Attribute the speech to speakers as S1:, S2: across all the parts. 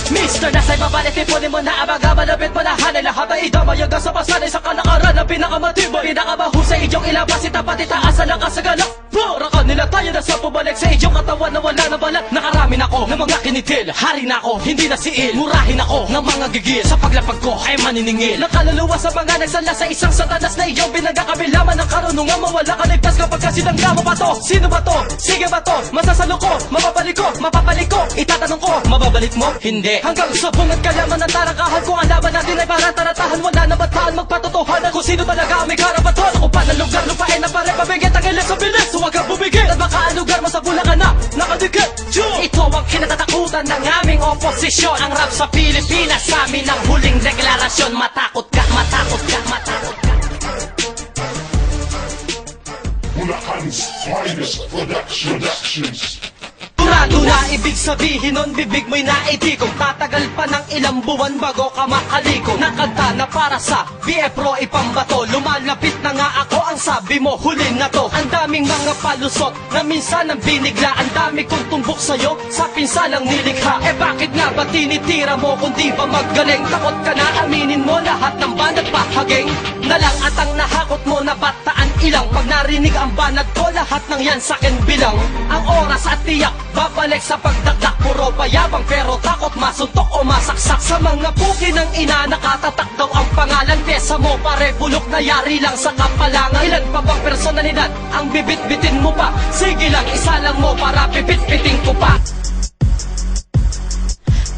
S1: Mr. Nasa'y mabalit, ipunin mo na abaga, malapit mo na hanay lahat ay idamay hanggang sa pasanay sa kalakaran na pinakamatibay, pinakamahusay inyong ilabas, itapat itaas ang lakas sa galak. Para kanila tayo na sa pabalik sa inyong katawan na wala na balat. Nakarami na ako ng mga kinitil, hari na ako, hindi na siil. Murahin ako ng mga gigil, sa paglapag ko ay maniningil. Nakaluluwa sa mga nagsala sa isang satanas na iyong pinagkakabilaman ng karunungan. Mawala ka ligtas kapag kasinangga mo ba to? Sino ba to? Sige ba to? Masasalo ko, mapapalik ko, mapapalik ko. Itatanong ko, mababalik mo? Hindi. Hanggang sa bungad kalaman ng tarangkahan ko, ang laban natin ay parang taratahan. Wala na bataan magpatotohanan kung sino talaga ang may karabaton. Ako pa ng lugar, lupain na pare pabigit ang ilis sa bilis. Huwag kang bumigit at baka ang lugar mo sa Bulacan na nakadikit. Ito ang kinatatakutan ng aming oposisyon. Ang rap sa Pilipinas sa amin ang huling deklarasyon. Matakot ka, matakot ka, matakot ka.
S2: Bulacan's finest productions.
S1: Turado na ibig sabihin nun, bibig mo'y naitikong. Tatagal pa ng ilang buwan bago ka makaliko. Nakanta na para sa BF Pro ipambato. Lumalapit na nga ako, ang sabi mo huli na to. Ang daming mga palusot na minsan ang binigla. Ang dami kong tumbok sa'yo sa pinsalang nilikha. Eh bakit nga ba tinitira mo kung di ba magaling? Takot ka na aminin mo lahat ng banat pahaging na lang at ang nahakot mo na bataan ilang. Pag narinig ang banat ko, lahat ng yan sakin bilang. Ang oras at tiyak babalik sa pagdakdak, puro payabang pero takot masuntok o masaksak. Sa mga puki ng ina, nakatatak daw ang pangalan. Pyesa mo pare, bulok na yari lang sa kapalangan. Ilan pa bang personalidad ang bibit-bitin mo pa? Sige lang, isa lang mo para pipit-piting ko pa.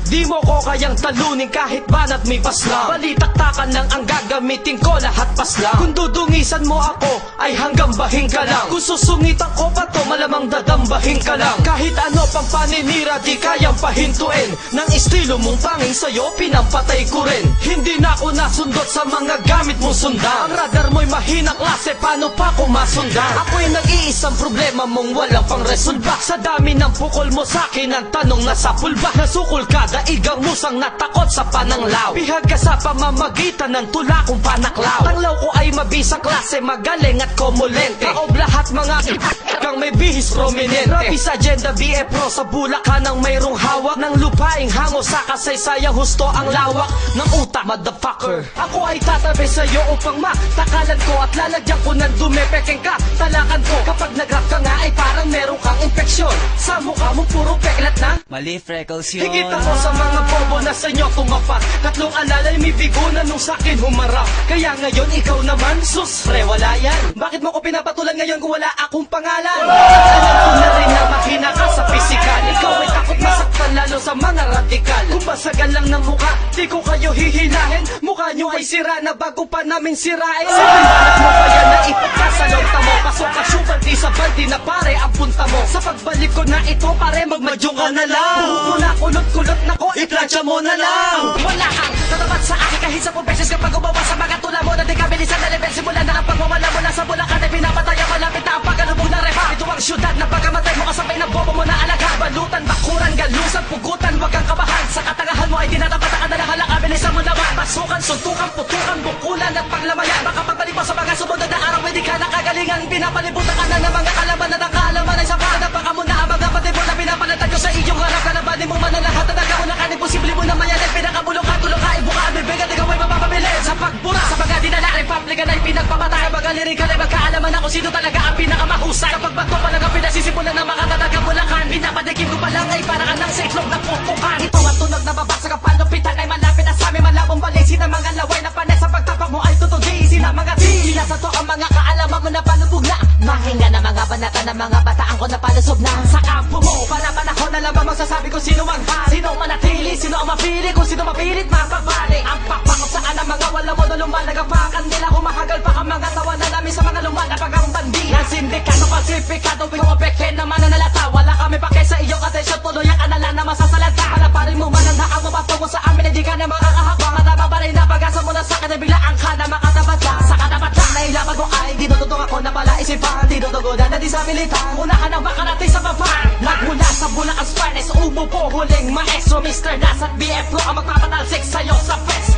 S1: Di mo ko kayang talunin kahit banat may paslang. Balitaktakan lang ang gagamitin ko, lahat paslang. Kung dudungisan mo ako, ay hanggang bahing ka lang. Kung susungitan ko pa to, malamang dadambahin ka lang. Kahit ano pang paninira, di kayang pahintuin. Nang estilo mong panging sa'yo, pinampatay ko rin. Hindi na ako nasundot sa mga gamit mong sundan. Ang radar mo'y mahinang klase, paano pa ko masundan? Ako'y nag-iisang problema mong walang pang resolba. Sa dami ng pukol mo sa'kin, ang tanong nasa pulba. Nasukol ka, daigang musang natakot sa pananglaw. Bihag ka sa pamamagitan ng tula kong panaklaw. Tanglaw ko ay mabisang klase, magaling at komulente. Kaob lahat mga kang may bihis prominente. Rabi sa agenda BF Pro, sa Bulacan ang mayroong hawak ng lupaing hango sa kasaysayang husto ang lawak ng utak, motherfucker. Ako ay tatabi sa'yo upang matakalan ko at lalagyan ko ng dumi. Pekeng ka, talakan ko. Kapag nag-rap ka nga ay parang meron kang infeksyon. Sa mukha mo puro peklat na
S3: Mali, freckles yun.
S1: higit ako sa mga bobo na sa inyo tumapat. Tatlong alalay may bigo na nung sakin humarap. Kaya ngayon ikaw naman, sus, pre, wala yan. Bakit mo ko pinapatulan ngayon kung wala akong pangalan? Alam ko na rin na mahina ka sa pisikal. Ikaw ay takot masaktan lalo sa mga radikal. Kung basagan lang ng mukha, di ko kayo hihilahin. Mukha nyo ay sira na bago pa namin sirain. Sipibalak mo pa yan na ipagka sa lonta mo. Pasok ka syupal, di sa baldi na pare ang punta mo. Sa pagbalik ko na ito pare, magmadyong ka na lang. Buhok mo na kulot-kulot na ko, iplansya mo na lang. Wala kang tatapat sa akin kahit sa beses kapag umawa sa mga tula mo na di ka bilisan na level. Simula na ang pagmamala mo na sa Bulacan ay pinapatay ang malapit na ang pagkalubog na repa. Ito ang syudad na pagkamatay mo kasabay na bobo mo na alaga. Balutan, bakuran, galusan, pugutan, wag kang kabahan. Sa katangahan mo ay tinatapat ang dalahalang abilisan mo naman. Pasukan, suntukan, putukan, bukulan at paglamayan. Baka pagbalik mo sa mga sumunod na araw, hindi ka nakagalingan. Pinapalibutan ka na ng mga kalaban at ang kaalaman ay sapat. Napaka mo na ang mga pati mo na pinapalatan ko sa iyong harap. Kalabanin mo man ang lahat na nagkakunakan. Imposible mo na mayanin, pinakabulong ka, tulong ka, ibuka, bibigat, ikaw ay mapapabilin. Sa pagbura, sa mga dinala, Republican ay pinagpamatay. Magaling ka na magkaalaman ako sino talaga ang pinakamahusay. Kapag bato pa lang ang pinasisimulan ng mga tatagang Bulacan, pinapadikim ko pa lang ay parang anang sa itlog na pupukan. Ito ang tunog na babasa ka palupitan ay malapit na sa amin. Malabong balisin ang mga laway na panes. Sa pagtapak mo ay tutudi sila mga di. Nasa to ang mga kaalaman mo na palubog na. Mahinga na mga banata ng mga bataan ko na palusog na. Sa kampo mo, panahon na lamang magsasabi ko sino ang hari. Sino ang manatili, sino ang mapili, kung sino mapilit mapagbali. Ang pakpakot saan ang mga wala mo na lumalagapakan nila. Humahagal pa ang mga tawa na namin sa mga lumalapag ang bandi. Ng sindikato, falsifikado, pumapeke na mananalata. Wala kami pake sa iyong atensyon, tuloy ang alala na masasalata. Palaparin mo man ang haang mo patungo sa amin, hindi ka na makakahak. Mga nababaray na pag-asa mo na sa akin, biglaan ka na makatapat lang. Sa katapat lang na ilapag mo ay dinututong ako na pala isipan. Dinutugunan na di sa militan, unahan ang makarating sa baba. Nagmula sa Bulacan's finest, umupo huling maestro Mr. Nas at BF Pro ang magpapatalsik sa'yo sa fest.